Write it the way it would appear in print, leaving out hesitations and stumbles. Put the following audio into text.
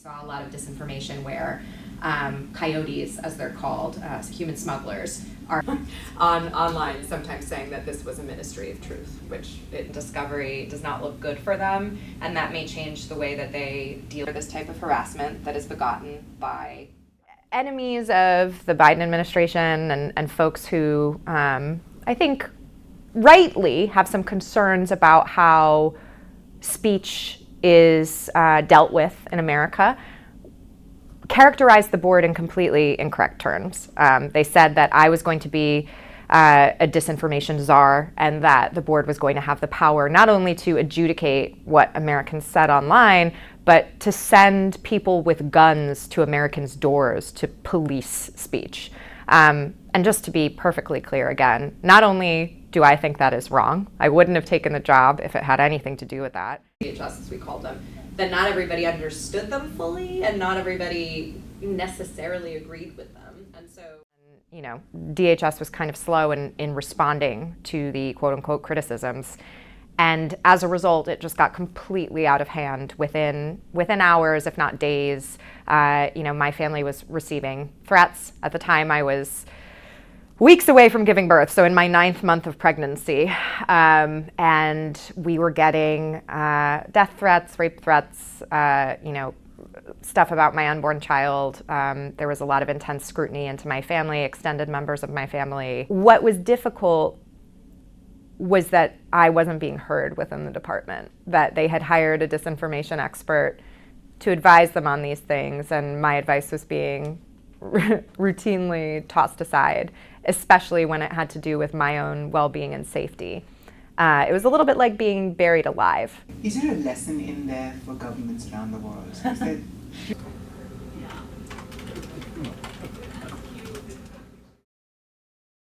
saw a lot of disinformation where coyotes, as they're called, human smugglers, are online sometimes saying that this was a ministry of truth, which in discovery does not look good for them, and that may change the way that they deal with this type of harassment that is begotten by enemies of the Biden administration and folks who I think rightly have some concerns about how speech is dealt with in America, characterized the board in completely incorrect terms. They said that I was going to be a disinformation czar and that the board was going to have the power not only to adjudicate what Americans said online, but to send people with guns to Americans' doors to police speech. And just to be perfectly clear again, not only do I think that is wrong, I wouldn't have taken the job if it had anything to do with that. DHS, as we called them, that not everybody understood them fully and not everybody necessarily agreed with them. And so, you know, DHS was kind of slow in responding to the quote-unquote criticisms. And as a result, it just got completely out of hand within hours, if not days. You know, my family was receiving threats. At the time, I was weeks away from giving birth, so in my 9th month of pregnancy. And we were getting death threats, rape threats, you know, stuff about my unborn child. There was a lot of intense scrutiny into my family, extended members of my family. What was difficult was that I wasn't being heard within the department, that they had hired a disinformation expert to advise them on these things, and my advice was being routinely tossed aside, especially when it had to do with my own well-being and safety. It was a little bit like being buried alive. Is there a lesson in there for governments around the world?